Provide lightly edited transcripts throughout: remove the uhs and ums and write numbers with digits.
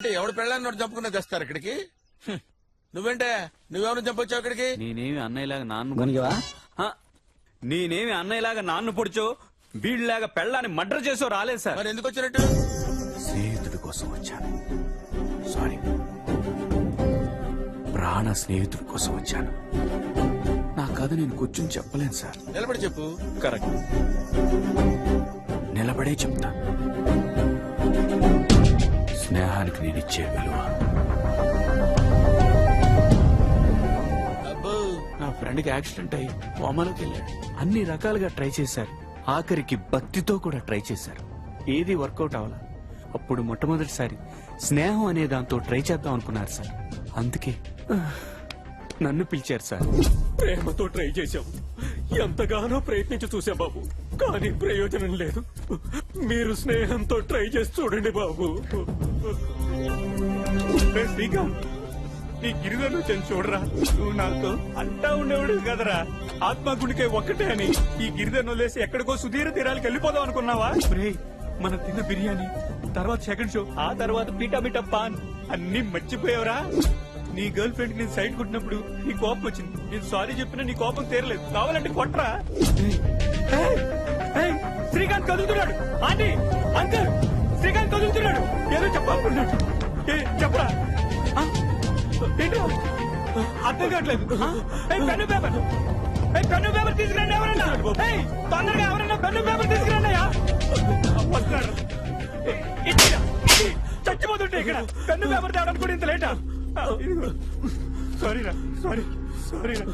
ఎవడు పెళ్ళాన్ని చంపుకున్నా తెస్తారు ఇక్కడికి. నువ్వేంటే నువ్వెవరు చంపొచ్చావు ఇక్కడికి? నేనేమి అన్నయ్యలాగా నాన్ను పొడిచో వీళ్ళలాగా పెళ్ళాన్ని మర్డర్ చేసో రాలేదు సార్. మరి ఎందుకు వచ్చినట్టు? స్నేహితుడి కోసం వచ్చాను. సారీ, ప్రాణ స్నేహితుడి కోసం వచ్చాను. నా కథ నేను కూర్చుని చెప్పలేను సార్. నిలబడి చెప్పు. కరెక్ట్, నిలబడే చెప్తా. స్నేహానికి నేను ఇచ్చే విలువ. నా ఫ్రెండ్కి యాక్సిడెంట్ అయ్యి కోమాలోకి వెళ్ళాడు. అన్ని రకాలుగా ట్రై చేశారు, ఆఖరికి భక్తితో కూడా ట్రై చేశారు. ఏది వర్కౌట్ అవ్వాలా. అప్పుడు మొట్టమొదటిసారి స్నేహం అనే దాంతో ట్రై చేద్దాం అనుకున్నారు సార్. అందుకే నన్ను పిలిచారు సార్. ప్రేమతో ట్రై చేశాం, ఎంతగానో ప్రయత్నించి చూసాం బాబు, కానీ ప్రయోజనం లేదు. మీరు స్నేహంతో ట్రై చేసి చూడండి బాబు. శ్రీకాంత్, నీ గిరిజను వచ్చాను చూడరా. నువ్వు నాతో అంటా ఉండేవాడు కదరా, ఆత్మగుడికే ఒక్కటే అని. ఈ గిరిజను వదిలేసి ఎక్కడికో సుధీర తీరాలకు వెళ్ళిపోదాం అనుకున్నావా? మన తిన్న బిర్యానీ, తర్వాత సెకండ్ షో, ఆ తర్వాత పీటా మీటా పాన్ అన్ని మర్చిపోయావరా. నీ గర్ల్ ఫ్రెండ్ నేను సైడ్ కొట్టినప్పుడు నీ కోపం వచ్చింది. నేను సారీ చెప్పినా నీ కోపం తీరలేదు. కావాలంటే కొట్టరా. శ్రీకాంత్ కదులుతున్నాడు. ఆంటీ, అంకల్, శ్రీకాంత్ కదులుతున్నాడు. ఏదో చెప్పాలనుకున్నాడు. చెప్పరా. ఏంటో అర్థం కావట్లేదు. పెన్ను పేపర్, పెన్ను పేపర్ తీసుకురండి ఎవరన్నా. తొందరగా ఎవరన్నా పెన్ను పేపర్ తీసుకురండి. వస్తున్నాడు. చచ్చిపోతుంటే ఇక్కడ పెన్ను పేపర్ తేవడానికి కూడా ఇంత లేటా? సారీరా, సారీరా.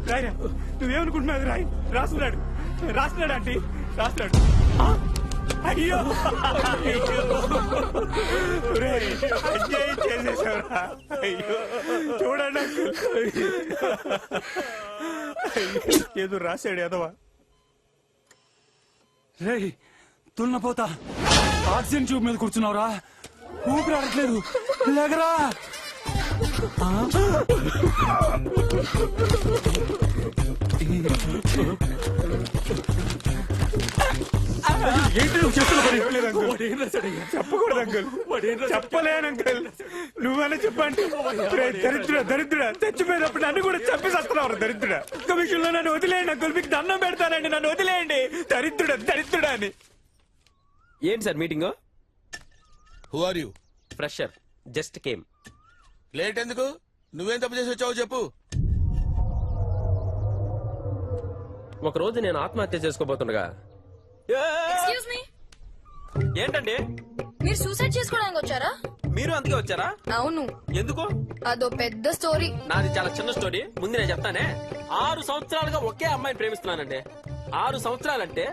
రాయిరా, నువ్వేమనుకుంటున్నావు? రాయి. రాస్తున్నాడు ఆంటీ, రాస్తున్నాడు. అయ్యో అన్యాయం చేసేసావురా. అయ్యో చూడండి, ఏదో రాశాడు ఎదవా. రే తున్నపోతా, ఆక్సిజన్ ట్యూబ్ మీద కూర్చున్నావురా, ఊపిరి ఆడట్లేదు, లేకరా. ఏంటి నువ్వు చేస్తున్న పని? చెప్పకూడదు అంకుల్, చెప్పలేను అంకుల్. నువ్వైనా చెప్పండి. దరిద్రుడా చచ్చిపోయినప్పుడు నన్ను కూడా చంపేస్తున్నావు. దరిద్రుడా, ఒక్క విషయంలో నన్ను వదిలేయండి అంకుల్, మీకు దండం పెడతానండి, నన్ను వదిలేయండి. దరిద్రుడా అని. ఏంటి sir meeting? Who are you? Fresher, just came. Late ఎందుకు? నువ్వేం తప్పు చేసి వచ్చావు చెప్పు. ఒక రోజు నేను ఆత్మహత్య చేసుకోబోతుండగా. ఎక్స్క్యూజ్ మీ, ఏంటండి మీరు సూసైడ్ చేసుకోవడానికి వచ్చారా? మీరు అందుకే వచ్చారా? అవును. ఎందుకు? అదో పెద్ద స్టోరీ. నాది చాలా చిన్న స్టోరీ. ముందు నేను చెప్తానే. 6 సంవత్సరాలుగా ఒకే అమ్మాయిని ప్రేమిస్తున్నానండి. 6 సంవత్సరాలంటే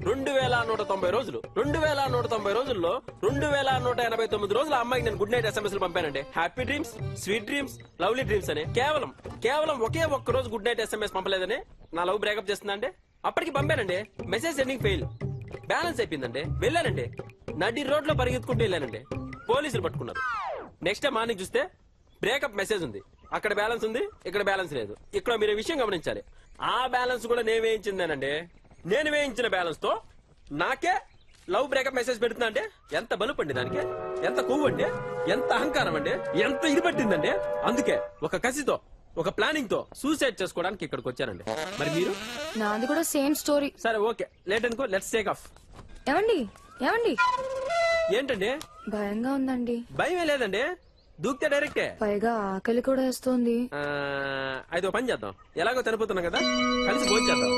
2190 రోజులు. 2190 రోజుల్లో 2189 రోజులు ఆ అమ్మాయికి నేను గుడ్ నైట్ SMS పంపానండి. Happy dreams, sweet dreams, lovely dreams అని. కేవలం ఒకే ఒక్క రోజు గుడ్ నైట్ SMS పంపలేదని నా లవ్ బ్రేకప్ చేస్తుందండి. అప్పటికి పంపానండి, మెసేజ్ సెండింగ్ ఫెయిల్. బ్యాలెన్స్ అయిపోయిందండి. వెళ్ళానండి, నడి రోడ్ లో పరిగెత్తుకుంటూ వెళ్ళానండి. పోలీసులు పట్టుకున్నారు. నెక్స్ట్ డే మార్నింగ్ చూస్తే బ్రేకప్ మెసేజ్ ఉంది. అక్కడ బ్యాలెన్స్ ఉంది, ఇక్కడ బ్యాలెన్స్ లేదు. ఇక్కడ మీరు విషయం గమనించాలి. ఆ బ్యాలెన్స్ కూడా నేను వేయించిందేనండి. నేను వేయించిన బ్యాలెన్స్ తో నాకే లవ్ బ్రేకప్ మెసేజ్ పెడుతున్నా అంటే ఎంత బలుపండి దానికి, ఎంత కొవ్వు అండి, ఎంత అహంకారం అండి, ఎంత ఇది పట్టిందండి. అందుకే ఒక కసితో, ఒక ప్లానింగ్ తో సూసైడ్ చేసుకోవడానికి ఇక్కడికి వచ్చానండి. మరి మీరు? నాది కూడా సేమ్ స్టోరీ. సరే ఓకే, లేట్ అనుకో, లెట్స్ టేక్ ఆఫ్. ఏమండి ఏంటండి? భయంగా ఉందండి. భయమే లేదండి, దూకితే డైరెక్టే. పైగా ఆకలి కూడా వేస్తోంది. అయితే పని చేద్దాం, ఎలాగో చనిపోతున్నాం కదా, కలిసి భోజనం చేద్దాం.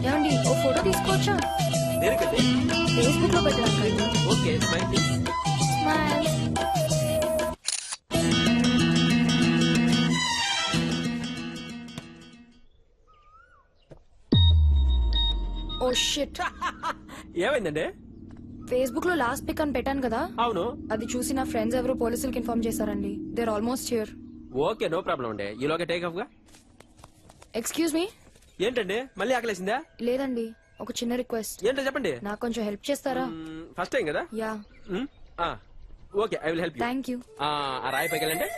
ఏమండి ఓ ఫోటో తీసుకోవచ్చా? దేనికండి? ఫేస్బుక్ లో పెట్టడానికి. Okay, smile please. Smile. Oh shit. ఏమైందండి? ఫేస్బుక్ లో లాస్ట్ పిక్ అని పెట్టాను కదా. అవును. అది చూసి నా ఫ్రెండ్స్ ఎవరో పోలీసులకు ఇన్ఫార్మ్ చేశారండి. They are almost here. Okay, no problem అండి. ఈలోగా టేక్ ఆఫ్ గా. Excuse me. ఏంటండి మళ్ళీ ఆకలేసిందా? లేదండి, ఒక చిన్న రిక్వెస్ట్. ఏంటో చెప్పండి. నాకు కొంచెం హెల్ప్ చేస్తారా? ఫస్ట్ టైం కదా. Yeah. Okay I will help you. Thank you. ఆ రాయి పైకి వెళ్ళండి,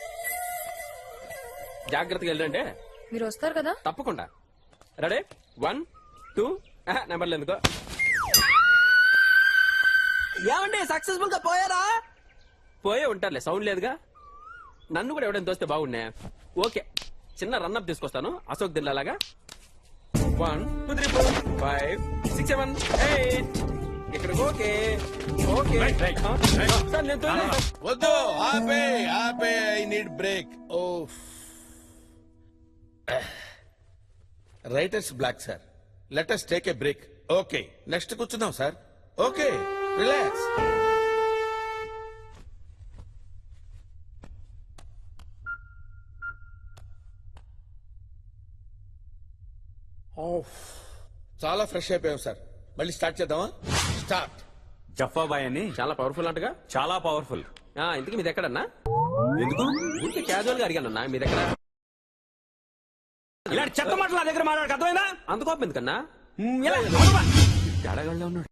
జాగ్రత్తగా వెళ్ళండి. మీరు వస్తారు కదా? తప్పకుండా. రెడీ 1 2 నెంబర్లు ఎందుకో. ఏమండి సక్సెస్ఫుల్ గా పోయారా? పోయే ఉంటారులే, సౌండ్ లేదుగా. నన్ను కూడా ఎవడైనా తోస్తే బాగున్నా. ఓకే చిన్న రన్అప్ తీసుకొస్తాను అశోక్ దిల్లాగా. 1 2 3 4 5 6 7 8 ఇక్కడికి. ఓకే ఓకే సార్ నేను తోలేను. వద్దు, ఆపే ఆపే, I need break. Oh writers block sir, let us take a break. Okay next కూర్చుందాం సార్. Okay relax. చాలా ఫ్రెష్ అయిపోయాం సార్. మళ్ళీ స్టార్ట్ చేద్దామా? స్టార్ట్. జఫాబాయ్ అని చాలా పవర్ఫుల్ అంటగా. చాలా పవర్ఫుల్. ఇంతకీ మీది ఎక్కడన్నా? ఎందుకు ఊరికే క్యాజువల్ గా అడిగానన్నా మీది ఎక్కడ. ఇలాంటి చెత్త మాటలు నా దగ్గర మాట్లాడక అర్థమైందా? అంత కోపం ఎందుకన్నా? తేడాగల్లో ఉన్నాడు.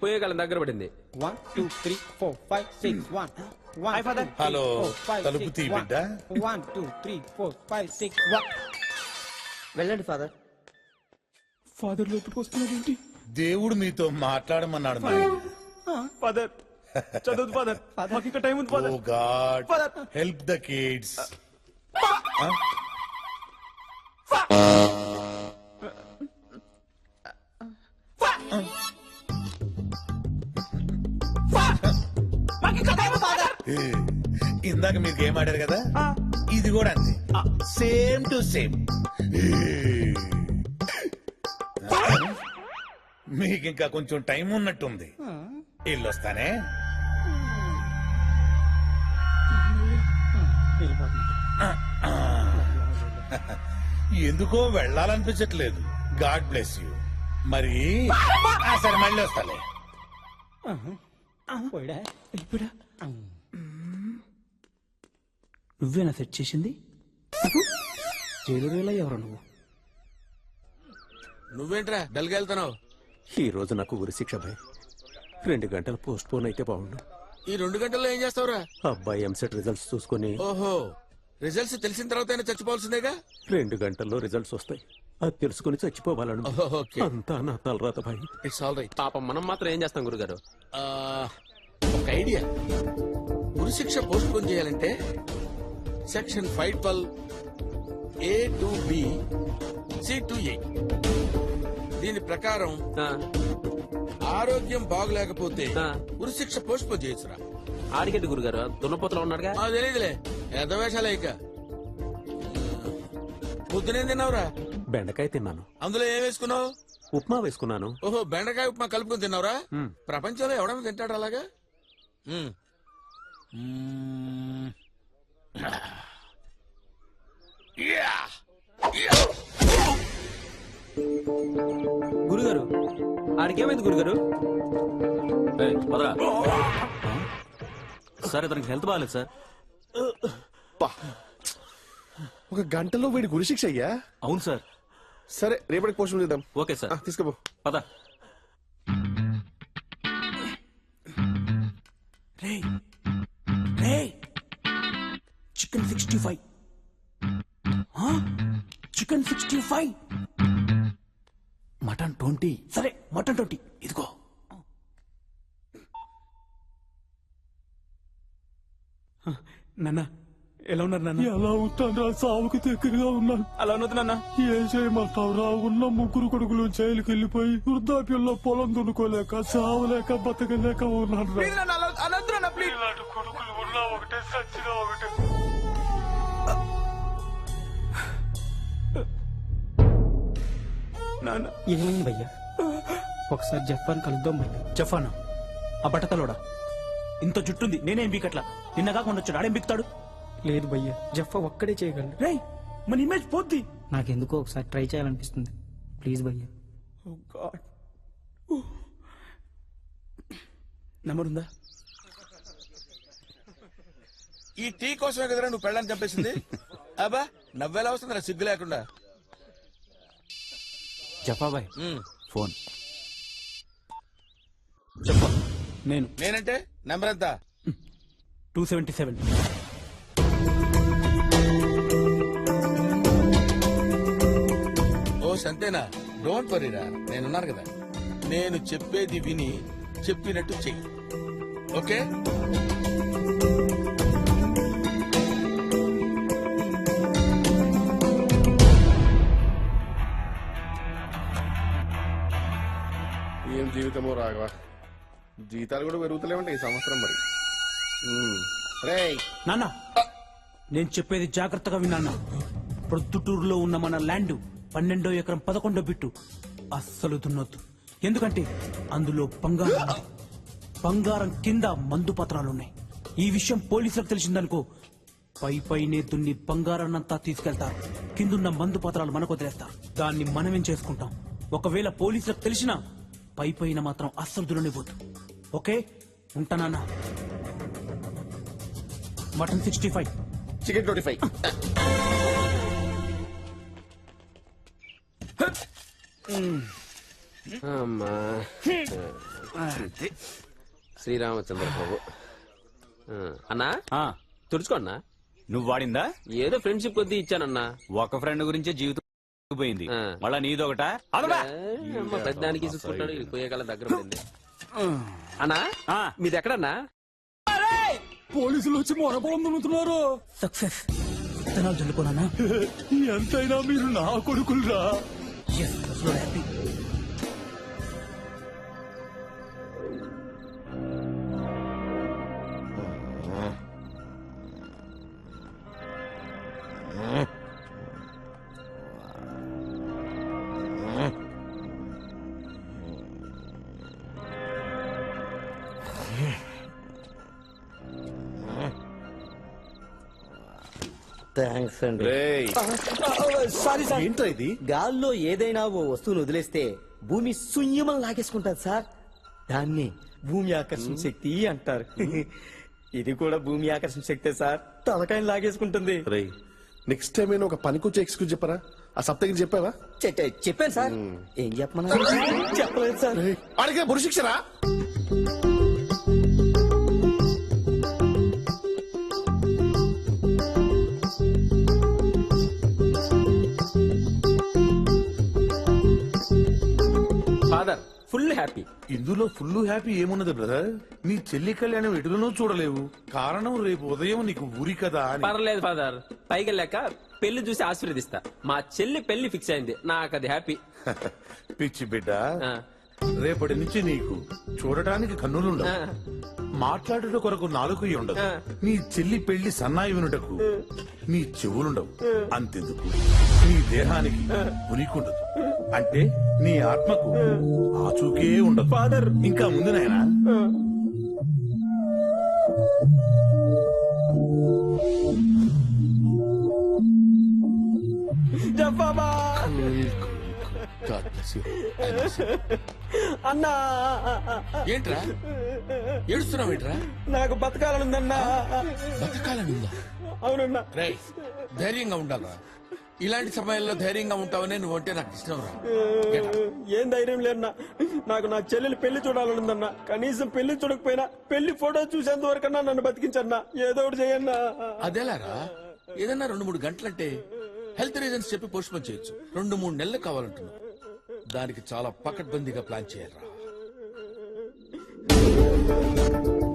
పోయే కాలం దగ్గర పడింది. 1 2 3 4 5 6 1 1 హలో, తలుపు తీ బిడ్డ. 1 2 3 4 5 6 1. వెళ్ళండి ఫాదర్. ఫాదర్ లోపలికి వస్తున్నాడు ఏంటి? దేవుడు మీతో మాట్లాడమన్నాడు నాయన. ఫాదర్ చదవదు ఫాదర్, మాకు ఇంకా టైం ఉంది oh father. God help the kids. ఇందాక మీరు గేమ్ ఆడారు కదా, ఇది కూడా అంతే, సేమ్ టు సేమ్. మీకు ఇంకా కొంచెం టైం ఉన్నట్టుంది. ఇల్లొస్తానే. ఎందుకో వెళ్ళాలనిపించట్లేదు. God bless you. మరి సరే మళ్ళీ వస్తాలే. పోయిడా నువ్వేనా సెట్ చేసింది? జైలు ఎవరు నువ్వు? నువ్వేంట్రా డల్గా వెళ్తున్నావు? ఈ రోజు నాకు ఉరి శిక్ష భయ్. 2 గంటలు పోస్ట్ పోన్ అయితే బాగుండు. ఈ 2 గంటల్లో ఏం చేస్తావురా? అబ్బాయి ఎంసెట్ రిజల్ట్స్ చూసుకుని ఓహో, రిజల్ట్స్ తెలిసిన తర్వాత చచ్చిపోవాల్సిందేగా. 2 గంటల్లో రిజల్ట్స్ వస్తాయి, అది తెలుసుకుని చచ్చిపోవాలను. ఓహో, ఓకే. అంతా నా తలరాత భయ్. It's all right. పాపం మనం మాత్రం ఏం చేస్తాం గురుగారు? ఒక ఐడియా. ఉరి శిక్ష పోస్ట్ పోన్ చేయాలంటే section 512 A to B C to A. దీని ప్రకారం ఆ, ఆరోగ్యం బాగులేకపోతే ఆ. ఉరి శిక్ష పోస్ట్ పోన్ చేయొచ్చురా. ఆడిగడ్డి గురుగారు దున్నపోతలో ఉన్నాడుగా. తెలియదులే, ఎంత వేషాలే. ఇక పొద్దునేం తిన్నావురా? బెండకాయ తిన్నాను, అందులో ఏం వేసుకున్నావు? ఉప్మా వేసుకున్నాను. ఓహో, బెండకాయ ఉప్మా కలుపుకొని తిన్నావురా? ప్రపంచంలో ఎవడన్నా తింటాడు అలాగా? మ్మ్. మ్మ్. యా. యా. గురుగారు ఆడికేమైంది గురుగారు? సార్ ఇతనికి హెల్త్ బాగాలేదు సార్. ఒక గంటలో వీడి గురి శిక్ష అయ్యా? అవును సార్. సరే రేపటికి పోస్ట్ చేద్దాం. Okay sir. తీసుకోపో. పద. చికెన్ 65. చికెన్ 65. మటన్ 20. సరే మటన్ 20 ఇదిగో. నాన్న ఎలా ఉన్నారు నాన్న? ఎలా ఉంటాను? సావుకి దగ్గరగా ఉన్నాను. అలా ఉన్నది నాన్న. ఏం చేయమంటావురా? ఉన్న 3 కొడుకులు జైలుకి వెళ్ళిపోయి వృద్ధాప్యంలో పొలం దున్నుకోలేక చావలేక బతకలేక ఉన్నాను. ఇలాంటి కొడుకులు ఉన్నా ఒకటే, సచ్చినా ఒకటే. నాన్న ఏమైంది భయ్యా? ఒకసారి జఫాన్ కలుద్దాం భయ్యా. జఫానా? ఆ బట్టతలోడా? ఇంత జుట్టుంది, నేనేం బీకట్లా. నిన్నగా కొండొచ్చాడు, ఆడేం బీక్తాడు? లేదు భయ్యా, జఫా ఒక్కడే చేయగలడు. రేయ్ మన ఇమేజ్ పోద్ది. నాకెందుకో ఒకసారి ట్రై చేయాలనిపిస్తుంది. ప్లీజ్ భయ్యా. నెంబర్ ఉందా? ఈ టీ కోసమే కదరా నువ్వు పెళ్ళని చంపేసింది? అబ్బా నవ్వేలా వస్తుందిరా సిగ్గు లేకుండా. జఫాబాయ్ మ్మ్. ఫోన్ చెప్ప. నేను నేనంటే నెంబర్ ఎంత? 277. ఓ సంతేనా, డోంట్ వరీరా, నేనున్నాను కదా. నేను చెప్పేది విని చెప్పినట్టు చెయ్యి, ఓకే? ఏం జీవితమో రాఘవ, జీతాలు కూడా పెరుగుతలేమంటే ఈ సంవత్సరం మరి. రేయ్ నాన్న నేను చెప్పేది జాగ్రత్తగా విన్నా. ప్రొద్దుటూరులో ఉన్న మన ల్యాండ్ 12 ఎకరం 11 బిట్టు అస్సలు దున్నొద్దు. ఎందుకంటే అందులో బంగారం ఉంది. బంగారం కింద మందు పత్రాలున్నాయి. ఈ విషయం పోలీసులకు తెలిసిందనుకో, పైనే దున్ని బంగారాన్నంతా తీసుకెళ్తారు, కిందున్న మందు పత్రాలు మనకు వదిలేస్తారు. దాన్ని మనమేం చేసుకుంటాం? ఒకవేళ పోలీసులకు తెలిసినా పైన మాత్రం అస్సలు దున్ననివ్వద్దు. ఓకే, ఉంటానన్నా. Mutton 65, chicken 25. అమ్మా శ్రీరామచంద్ర ప్రభు. అన్నా ఆ, తుడుచుకోన్నా. నువ్వు వాడిందా? ఏదో ఫ్రెండ్షిప్ కొద్దీ ఇచ్చానన్నా. ఒక ఫ్రెండ్ గురించి జీవితం పోయింది, ఆ. మళ్ళా నీదొకట. అమ్మ పెద్దానికి చూసుకుంటాడు, ఇది పోయే కాలం దగ్గర పడింది. అన్నా మీది ఎక్కడన్నా? పోలీసులు వచ్చి మొర పొలం దున్నుతున్నారు. సక్సెస్. విత్తనాలు చల్లుకోనా? ఎంతైనా మీరు నా కొడుకులురా. హ్యాపీ. థ్యాంక్స్ అండి. రేయ్ సారీ సార్. ఏంట్రా ఇది? గాల్లో ఏదైనా ఓ వస్తువును వదిలేస్తే భూమి శూన్యమని లాగేసుకుంటారు సార్. దాన్ని భూమి ఆకర్షణ శక్తి అంటారు. ఇది కూడా భూమి ఆకర్షణ శక్తే సార్, తలకాయని లాగేసుకుంటుంది. రేయ్ నెక్స్ట్ టైం అయినా ఒక పనికొచ్చే ఎక్స్క్యూజ్ చెప్పరా? ఆ సప్తగిరి చెప్పావా? చెప్పాను సార్. ఏం చెప్పమన్నా? చెప్పలేదు సార్. అడిగే బురుశిక్షరా. Father full happy. ఇందులో ఫుల్ హ్యాపీ ఏమున్నది బ్రదర్? నీ చెల్లి కళ్యాణం ఎటులనో చూడలేవు. కారణం రేపు ఉదయం నీకు ఊరి కదా అని. పర్లేదు ఫాదర్, పైకి వెళ్ళాక పెళ్లి చూసి ఆశీర్వదిస్తా. మా చెల్లి పెళ్లి ఫిక్స్ అయింది, నాకు అది హ్యాపీ. పిచ్చి బిడ్డ, ఆ. రేపటి నుంచి నీకు చూడటానికి కన్నులుండవు, మాట్లాడుట కొరకు నాలుగు ఉండదు. నీ చెల్లి పెళ్లి సన్నాయి వినుటకు నీ చెవులుండవు. అంతెందుకు నీ దేహానికి ఉనికుండదు, అంటే నీ ఆత్మకు ఆచూకే ఉండదు. ఫాదర్ ఇంకా ముందు నాయనా. అన్నా ఏంట్రా ఏడుస్తున్నావు? ఏంట్రా? నాకు బతకాలనుందన్నా. బతకాలనుందా? అవునన్నా. రేయ్ ధైర్యంగా ఉండాలరా. ఇలాంటి సమయాల్లో ధైర్యంగా ఉంటావనే నువ్వంటే నాకు ఇష్టం రా. ఏం ధైర్యం లేదన్నా. నాకు నా చెల్లెలు పెళ్లి చూడాలనుందన్నా. కనీసం పెళ్లి చూడకపోయినా పెళ్లి ఫోటో చూసేంత వరకన్నా నన్ను బతికించన్నా. ఏదో ఒకటి చేయన్నా. అదేలారా, ఏదన్నా 2-3 గంటలంటే హెల్త్ రీజన్స్ చెప్పి పోస్ట్ పోన్ చేయొచ్చు. 2-3 నెలలు కావాలంటున్నా. దానికి చాలా పకడ్బందీగా ప్లాన్ చేయాలరా.